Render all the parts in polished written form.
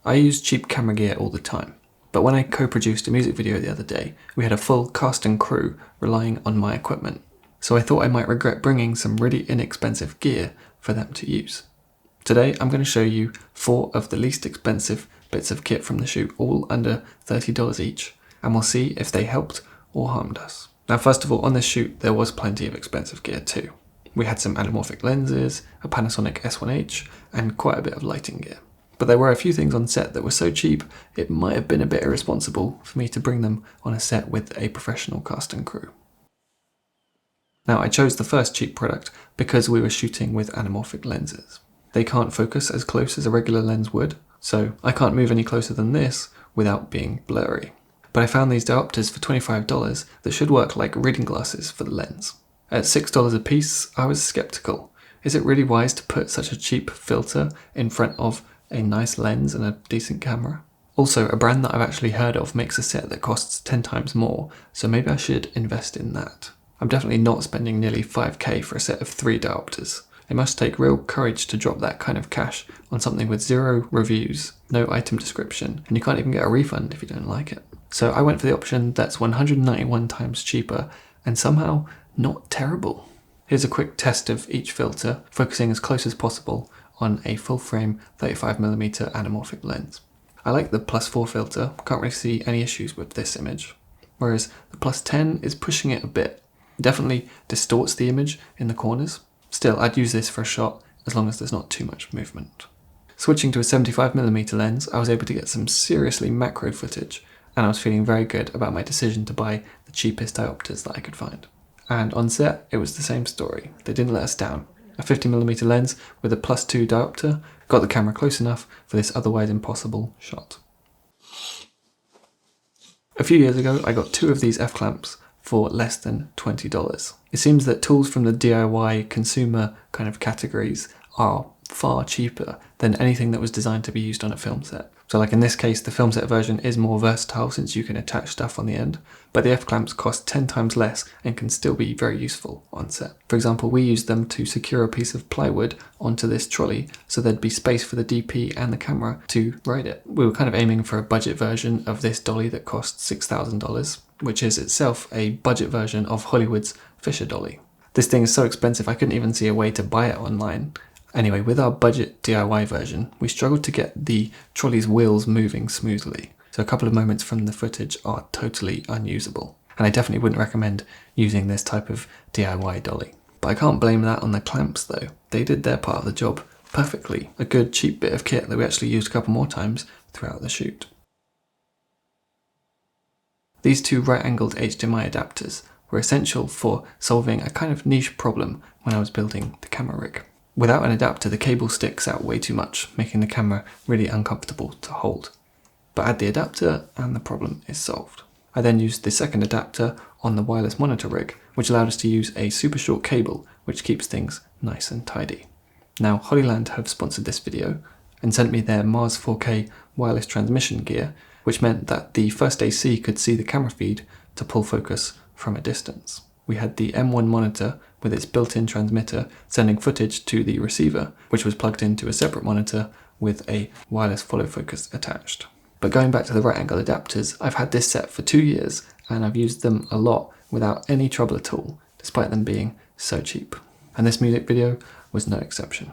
I use cheap camera gear all the time, but when I co-produced a music video the other day, we had a full cast and crew relying on my equipment, so I thought I might regret bringing some really inexpensive gear for them to use. Today I'm going to show you 4 of the least expensive bits of kit from the shoot, all under $30 each, and we'll see if they helped or harmed us. Now first of all, on this shoot there was plenty of expensive gear too. We had some anamorphic lenses, a Panasonic S1H, and quite a bit of lighting gear. But there were a few things on set that were so cheap, it might have been a bit irresponsible for me to bring them on a set with a professional cast and crew. Now I chose the first cheap product because we were shooting with anamorphic lenses. They can't focus as close as a regular lens would, so I can't move any closer than this without being blurry. But I found these diopters for $25 that should work like reading glasses for the lens. At $6 a piece, I was skeptical. Is it really wise to put such a cheap filter in front of a nice lens and a decent camera? Also, a brand that I've actually heard of makes a set that costs 10 times more, so maybe I should invest in that. I'm definitely not spending nearly $5k for a set of 3 diopters. It must take real courage to drop that kind of cash on something with 0 reviews, no item description, and you can't even get a refund if you don't like it. So I went for the option that's 191 times cheaper and somehow not terrible. Here's a quick test of each filter, focusing as close as possible on a full frame 35mm anamorphic lens. I like the +4 filter, can't really see any issues with this image, whereas the +10 is pushing it a bit. It definitely distorts the image in the corners. Still, I'd use this for a shot as long as there's not too much movement. Switching to a 75mm lens, I was able to get some seriously macro footage, and I was feeling very good about my decision to buy the cheapest diopters that I could find. And on set, it was the same story. They didn't let us down. A 50mm lens with a +2 diopter got the camera close enough for this otherwise impossible shot. A few years ago, I got 2 of these F-clamps for less than $20. It seems that tools from the DIY consumer kind of categories are far cheaper than anything that was designed to be used on a film set. So like in this case, the film set version is more versatile since you can attach stuff on the end, but the F-clamps cost 10 times less and can still be very useful on set. For example, we used them to secure a piece of plywood onto this trolley so there'd be space for the DP and the camera to ride it. We were kind of aiming for a budget version of this dolly that cost $6,000, which is itself a budget version of Hollywood's Fisher dolly. This thing is so expensive I couldn't even see a way to buy it online. Anyway, with our budget DIY version, we struggled to get the trolley's wheels moving smoothly, so a couple of moments from the footage are totally unusable. And I definitely wouldn't recommend using this type of DIY dolly. But I can't blame that on the clamps though. They did their part of the job perfectly. A good cheap bit of kit that we actually used a couple more times throughout the shoot. These 2 right-angled HDMI adapters were essential for solving a kind of niche problem when I was building the camera rig. Without an adapter, the cable sticks out way too much, making the camera really uncomfortable to hold. But add the adapter and the problem is solved. I then used the second adapter on the wireless monitor rig, which allowed us to use a super short cable, which keeps things nice and tidy. Now, Hollyland have sponsored this video and sent me their Mars 4K wireless transmission gear, which meant that the first AC could see the camera feed to pull focus from a distance. We had the M1 monitor with its built-in transmitter sending footage to the receiver, which was plugged into a separate monitor with a wireless follow focus attached. But going back to the right angle adapters, I've had this set for 2 years and I've used them a lot without any trouble at all, despite them being so cheap. And this music video was no exception.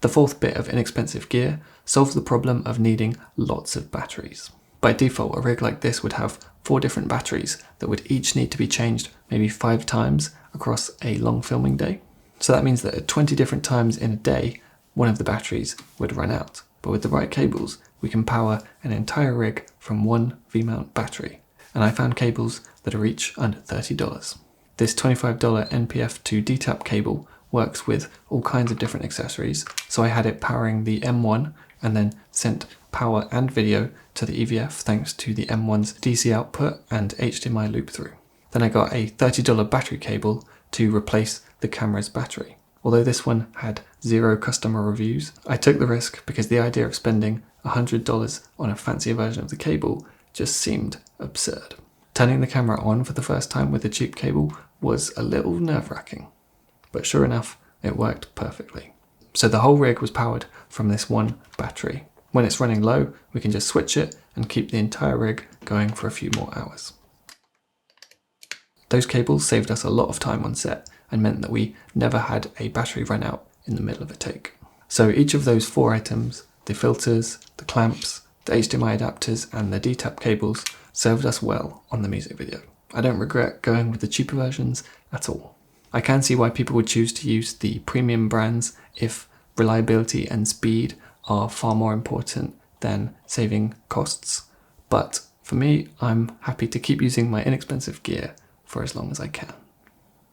The 4th bit of inexpensive gear solves the problem of needing lots of batteries. By default, a rig like this would have 4 different batteries that would each need to be changed maybe 5 times across a long filming day. So that means that at 20 different times in a day, one of the batteries would run out. But with the right cables, we can power an entire rig from one V-mount battery. And I found cables that are each under $30. This $25 NPF to DTAP cable works with all kinds of different accessories, so I had it powering the M1 and then sent power and video to the EVF thanks to the M1's DC output and HDMI loop through. Then I got a $30 battery cable to replace the camera's battery. Although this one had 0 customer reviews, I took the risk because the idea of spending $100 on a fancier version of the cable just seemed absurd. Turning the camera on for the first time with a cheap cable was a little nerve-wracking, but sure enough, it worked perfectly. So the whole rig was powered from this one battery. When it's running low, we can just switch it and keep the entire rig going for a few more hours. Those cables saved us a lot of time on set and meant that we never had a battery run out in the middle of a take. So each of those 4 items, the filters, the clamps, the HDMI adapters and the D-tap cables, served us well on the music video. I don't regret going with the cheaper versions at all. I can see why people would choose to use the premium brands if reliability and speed are far more important than saving costs. But for me, I'm happy to keep using my inexpensive gear for as long as I can.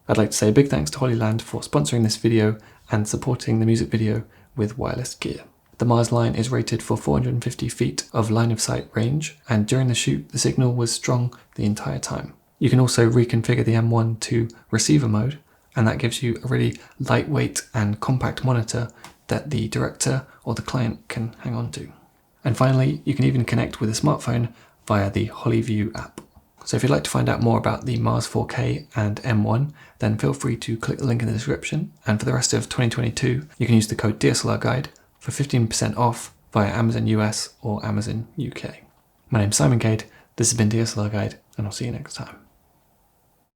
I'd like to say a big thanks to Hollyland for sponsoring this video and supporting the music video with wireless gear. The Mars line is rated for 450 feet of line of sight range, and during the shoot the signal was strong the entire time. You can also reconfigure the M1 to receiver mode, and that gives you a really lightweight and compact monitor that the director or the client can hang on to. And finally, you can even connect with a smartphone via the HollyView app. So if you'd like to find out more about the Mars 4K and M1, then feel free to click the link in the description. And for the rest of 2022, you can use the code DSLRguide for 15% off via Amazon US or Amazon UK. My name's Simon Cade, this has been DSLR Guide, and I'll see you next time.